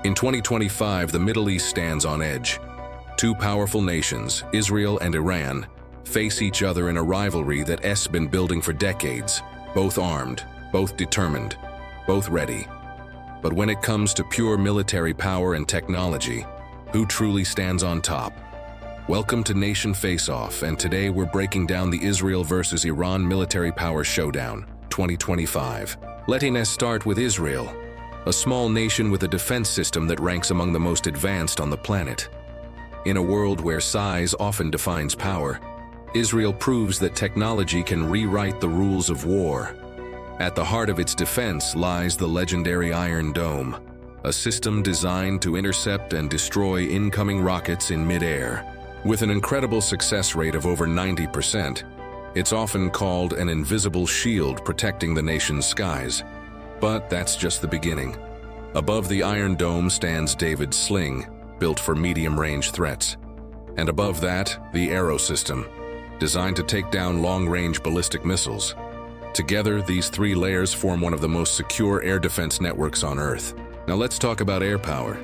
In 2025, the Middle East stands on edge. Two powerful nations, Israel and Iran, face each other in a rivalry that has been building for decades, both armed, both determined, both ready. But when it comes to pure military power and technology, who truly stands on top? Welcome to Nation Face Off, and today we're breaking down the Israel versus Iran military power showdown, 2025. Letting us start with Israel, a small nation with a defense system that ranks among the most advanced on the planet. In a world where size often defines power, Israel proves that technology can rewrite the rules of war. At the heart of its defense lies the legendary Iron Dome, a system designed to intercept and destroy incoming rockets in mid-air. With an incredible success rate of over 90%, it's often called an invisible shield protecting the nation's skies. But that's just the beginning. Above the Iron Dome stands David's Sling, built for medium-range threats. And above that, the Arrow system, designed to take down long-range ballistic missiles. Together, these three layers form one of the most secure air defense networks on Earth. Now let's talk about air power.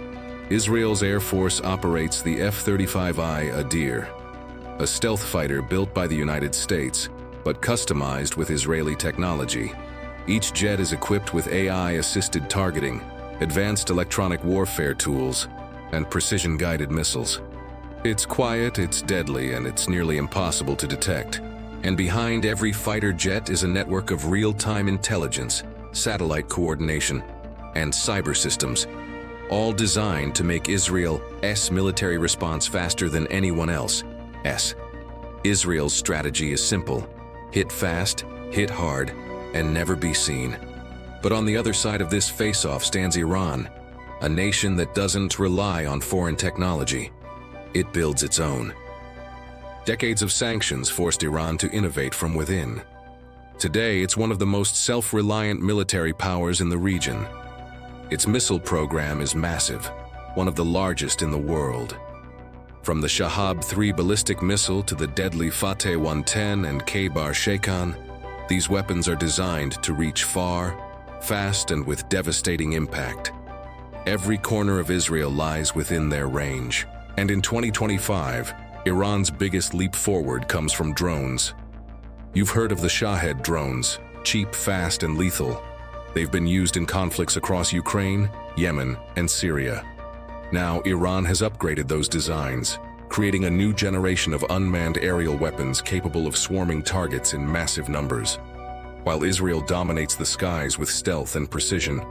Israel's Air Force operates the F-35I Adir, a stealth fighter built by the United States, but customized with Israeli technology. Each jet is equipped with AI-assisted targeting, advanced electronic warfare tools, and precision-guided missiles. It's quiet, it's deadly, and it's nearly impossible to detect. And behind every fighter jet is a network of real-time intelligence, satellite coordination, and cyber systems, all designed to make Israel's military response faster than anyone else's. Israel's strategy is simple: hit fast, hit hard, and never be seen. But on the other side of this face-off stands Iran, a nation that doesn't rely on foreign technology. It builds its own. Decades of sanctions forced Iran to innovate from within. Today, it's one of the most self-reliant military powers in the region. Its missile program is massive, one of the largest in the world. From the Shahab-3 ballistic missile to the deadly Fateh 110 and Khaybar Sheikhan, these weapons are designed to reach far, fast, and with devastating impact. Every corner of Israel lies within their range. And in 2025, Iran's biggest leap forward comes from drones. You've heard of the Shahed drones, cheap, fast, and lethal. They've been used in conflicts across Ukraine, Yemen, and Syria. Now, Iran has upgraded those designs, creating a new generation of unmanned aerial weapons capable of swarming targets in massive numbers. While Israel dominates the skies with stealth and precision,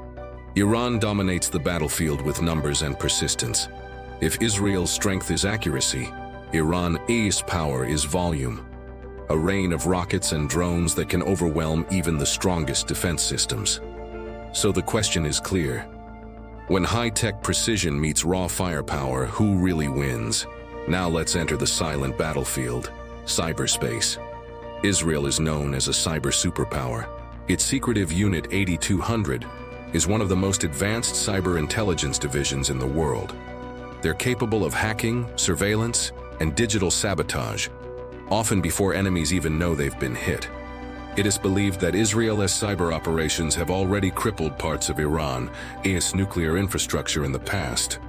Iran dominates the battlefield with numbers and persistence. If Israel's strength is accuracy, Iran's power is volume. A rain of rockets and drones that can overwhelm even the strongest defense systems. So the question is clear. When high-tech precision meets raw firepower, who really wins? Now let's enter the silent battlefield, cyberspace. Israel is known as a cyber superpower. Its secretive Unit 8200 is one of the most advanced cyber intelligence divisions in the world. They're capable of hacking, surveillance, and digital sabotage, often before enemies even know they've been hit. It is believed that Israel's cyber operations have already crippled parts of Iran's nuclear infrastructure in the past,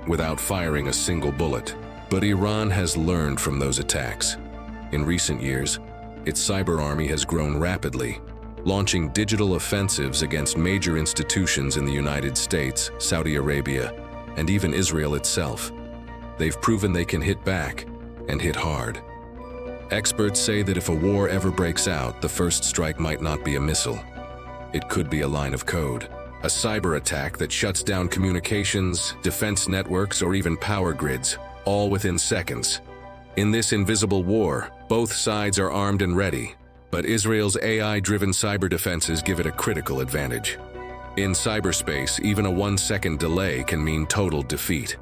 without firing a single bullet. But Iran has learned from those attacks. In recent years, its cyber army has grown rapidly, launching digital offensives against major institutions in the United States, Saudi Arabia, and even Israel itself. They've proven they can hit back, and hit hard. Experts say that if a war ever breaks out, the first strike might not be a missile. It could be a line of code, a cyber attack that shuts down communications, defense networks, or even power grids, all within seconds. In this invisible war, both sides are armed and ready, but Israel's AI-driven cyber defenses give it a critical advantage. In cyberspace, even a 1-second delay can mean total defeat.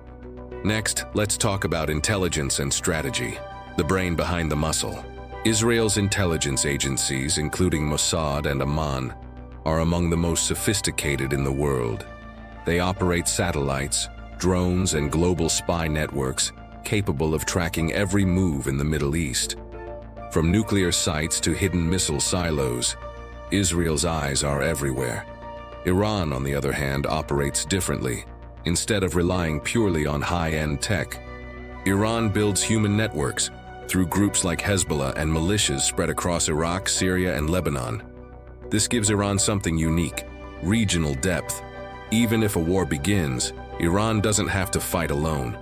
Next, let's talk about intelligence and strategy, the brain behind the muscle. Israel's intelligence agencies, including Mossad and Amman, are among the most sophisticated in the world. They operate satellites, drones, and global spy networks capable of tracking every move in the Middle East. From nuclear sites to hidden missile silos, Israel's eyes are everywhere. Iran, on the other hand, operates differently. instead of relying purely on high-end tech. Iran builds human networks through groups like Hezbollah and militias spread across Iraq, Syria, and Lebanon. This gives Iran something unique: regional depth. Even if a war begins, Iran doesn't have to fight alone.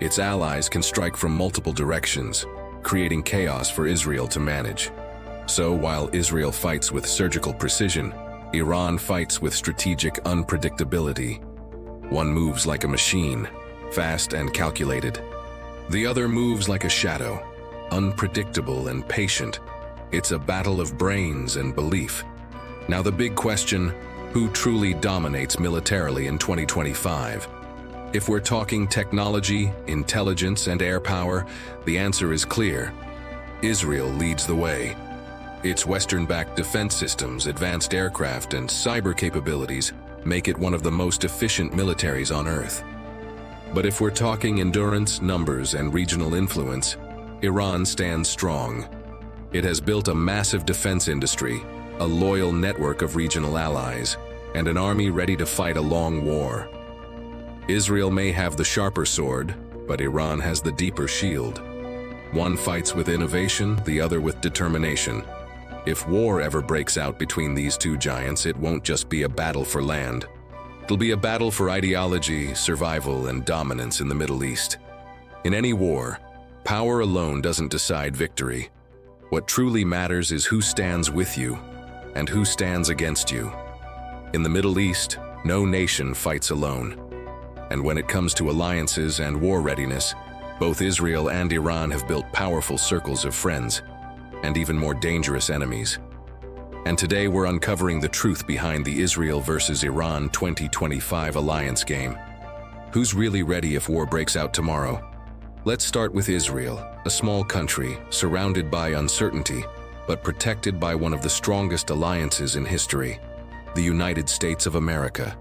Its allies can strike from multiple directions, creating chaos for Israel to manage. So while Israel fights with surgical precision, Iran fights with strategic unpredictability. One moves like a machine, fast and calculated. The other moves like a shadow, unpredictable and patient. It's a battle of brains and belief. Now the big question: who truly dominates militarily in 2025? If we're talking technology, intelligence, and air power, the answer is clear. Israel leads the way. Its Western-backed defense systems, advanced aircraft, and cyber capabilities make it one of the most efficient militaries on Earth. But if we're talking endurance, numbers, and regional influence, Iran stands strong. It has built a massive defense industry, a loyal network of regional allies, and an army ready to fight a long war. Israel may have the sharper sword, but Iran has the deeper shield. One fights with innovation, the other with determination. If war ever breaks out between these two giants, it won't just be a battle for land. It'll be a battle for ideology, survival, and dominance in the Middle East. In any war, power alone doesn't decide victory. What truly matters is who stands with you and who stands against you. In the Middle East, no nation fights alone. And when it comes to alliances and war readiness, both Israel and Iran have built powerful circles of friends and even more dangerous enemies. And today we're uncovering the truth behind the Israel versus Iran 2025 alliance game. Who's really ready if war breaks out tomorrow? Let's start with Israel, a small country surrounded by uncertainty, but protected by one of the strongest alliances in history, the United States of America.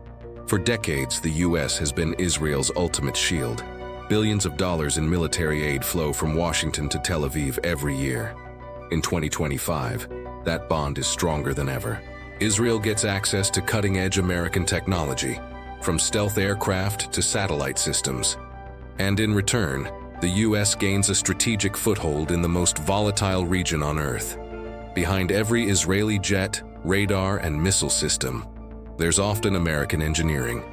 For decades, the U.S. has been Israel's ultimate shield. Billions of dollars in military aid flow from Washington to Tel Aviv every year. In 2025, that bond is stronger than ever. Israel gets access to cutting-edge American technology, from stealth aircraft to satellite systems. And in return, the U.S. gains a strategic foothold in the most volatile region on Earth. Behind every Israeli jet, radar, and missile system, there's often American engineering.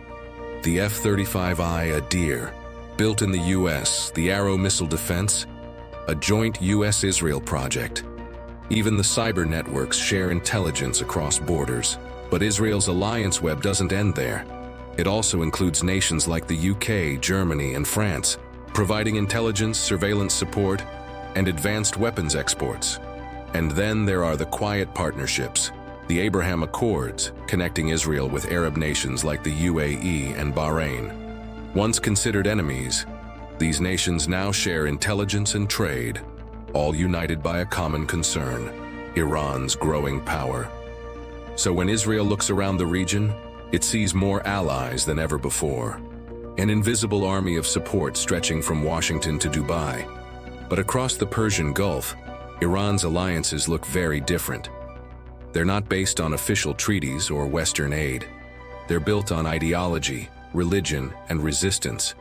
The F-35I Adir, built in the U.S., the Arrow missile defense, a joint U.S.-Israel project. Even the cyber networks share intelligence across borders. But Israel's alliance web doesn't end there. It also includes nations like the UK, Germany, and France, providing intelligence, surveillance support, and advanced weapons exports. And then there are the quiet partnerships, the Abraham Accords, connecting Israel with Arab nations like the UAE and Bahrain. Once considered enemies, these nations now share intelligence and trade, all united by a common concern: Iran's growing power. So when Israel looks around the region, it sees more allies than ever before. An invisible army of support stretching from Washington to Dubai. But across the Persian Gulf, Iran's alliances look very different. They're not based on official treaties or Western aid. They're built on ideology, religion, and resistance.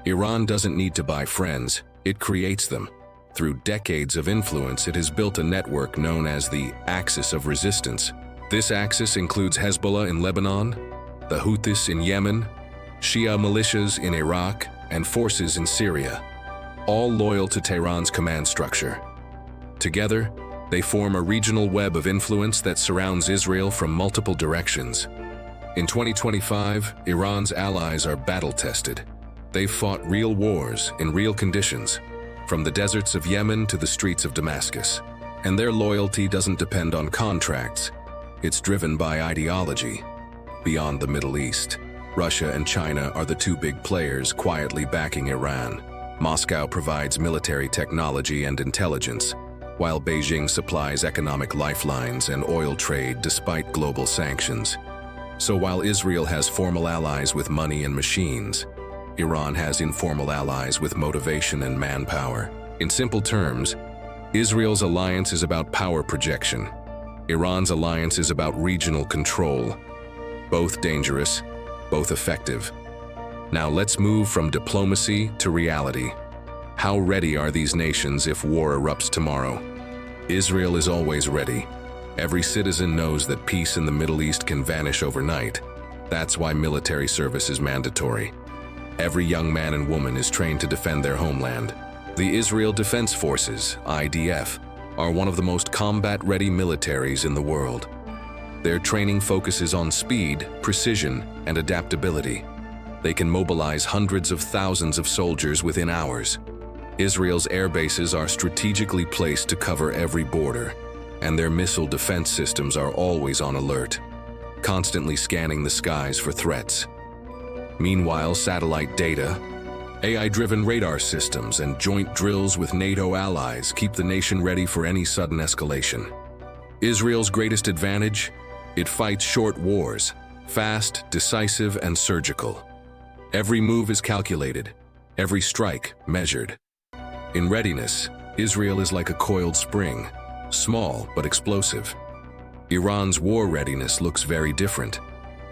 Iran doesn't need to buy friends, it creates them. Through decades of influence, it has built a network known as the Axis of Resistance. This axis includes Hezbollah in Lebanon, the Houthis in Yemen, Shia militias in Iraq, and forces in Syria, all loyal to Tehran's command structure. Together, they form a regional web of influence that surrounds Israel from multiple directions. In 2025, Iran's allies are battle-tested. They've fought real wars in real conditions, from the deserts of Yemen to the streets of Damascus. And their loyalty doesn't depend on contracts. It's driven by ideology. Beyond the Middle East, Russia and China are the two big players quietly backing Iran. Moscow provides military technology and intelligence, while Beijing supplies economic lifelines and oil trade despite global sanctions. So while Israel has formal allies with money and machines, Iran has informal allies with motivation and manpower. In simple terms, Israel's alliance is about power projection. Iran's alliance is about regional control. Both dangerous, both effective. Now let's move from diplomacy to reality. How ready are these nations if war erupts tomorrow? Israel is always ready. Every citizen knows that peace in the Middle East can vanish overnight. That's why military service is mandatory. Every young man and woman is trained to defend their homeland. The Israel Defense Forces, IDF, are one of the most combat-ready militaries in the world. Their training focuses on speed, precision, and adaptability. They can mobilize hundreds of thousands of soldiers within hours. Israel's air bases are strategically placed to cover every border, and their missile defense systems are always on alert, constantly scanning the skies for threats. Meanwhile, satellite data, AI-driven radar systems, and joint drills with NATO allies keep the nation ready for any sudden escalation. Israel's greatest advantage? It fights short wars, fast, decisive, and surgical. Every move is calculated, every strike measured. In readiness, Israel is like a coiled spring, small but explosive. Iran's war readiness looks very different.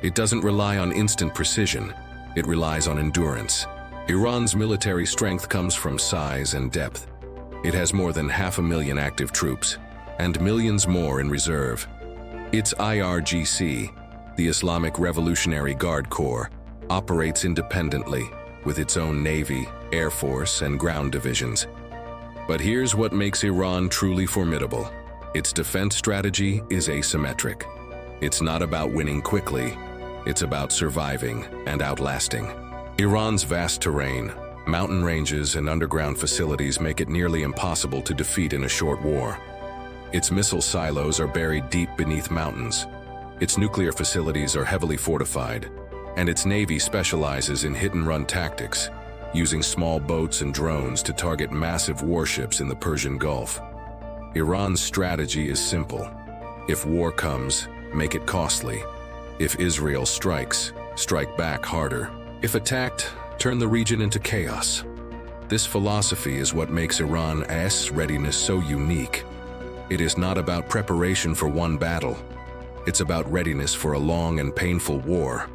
It doesn't rely on instant precision, it relies on endurance. Iran's military strength comes from size and depth. It has more than 500,000 active troops, and millions more in reserve. Its IRGC, the Islamic Revolutionary Guard Corps, operates independently, with its own navy, air force, and ground divisions. But here's what makes Iran truly formidable. Its defense strategy is asymmetric. It's not about winning quickly, it's about surviving and outlasting. Iran's vast terrain, mountain ranges, and underground facilities make it nearly impossible to defeat in a short war. Its missile silos are buried deep beneath mountains. Its nuclear facilities are heavily fortified, and its navy specializes in hit-and-run tactics, using small boats and drones to target massive warships in the Persian Gulf. Iran's strategy is simple. If war comes, make it costly. If Israel strikes, strike back harder. If attacked, turn the region into chaos. This philosophy is what makes Iran's readiness so unique. It is not about preparation for one battle. It's about readiness for a long and painful war.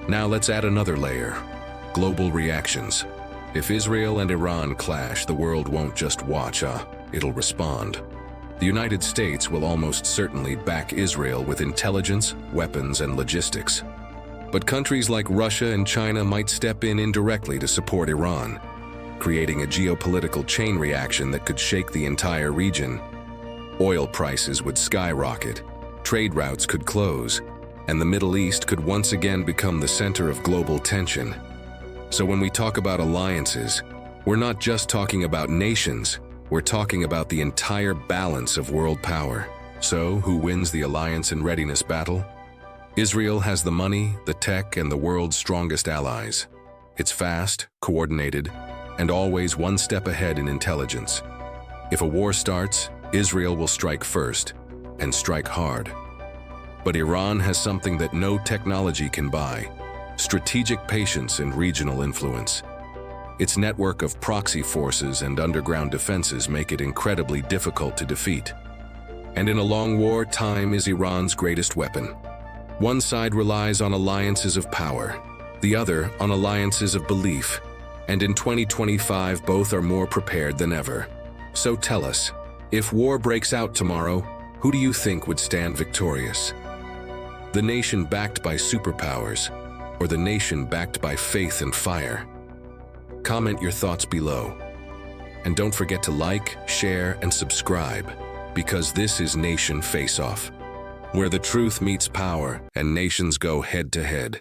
Now let's add another layer: global reactions. If Israel and Iran clash, the world won't just watch, it'll respond. The United States will almost certainly back Israel with intelligence, weapons, and logistics. But countries like Russia and China might step in indirectly to support Iran, creating a geopolitical chain reaction that could shake the entire region. Oil prices would skyrocket, trade routes could close, and the Middle East could once again become the center of global tension. So when we talk about alliances, we're not just talking about nations, we're talking about the entire balance of world power. So, who wins the alliance and readiness battle? Israel has the money, the tech, and the world's strongest allies. It's fast, coordinated, and always one step ahead in intelligence. If a war starts, Israel will strike first, and strike hard. But Iran has something that no technology can buy: strategic patience and regional influence. Its network of proxy forces and underground defenses make it incredibly difficult to defeat. And in a long war, time is Iran's greatest weapon. One side relies on alliances of power, the other on alliances of belief. And in 2025, both are more prepared than ever. So tell us, if war breaks out tomorrow, who do you think would stand victorious? The nation backed by superpowers, or the nation backed by faith and fire? Comment your thoughts below. And don't forget to like, share, and subscribe, because this is Nation Face Off, where the truth meets power and nations go head to head.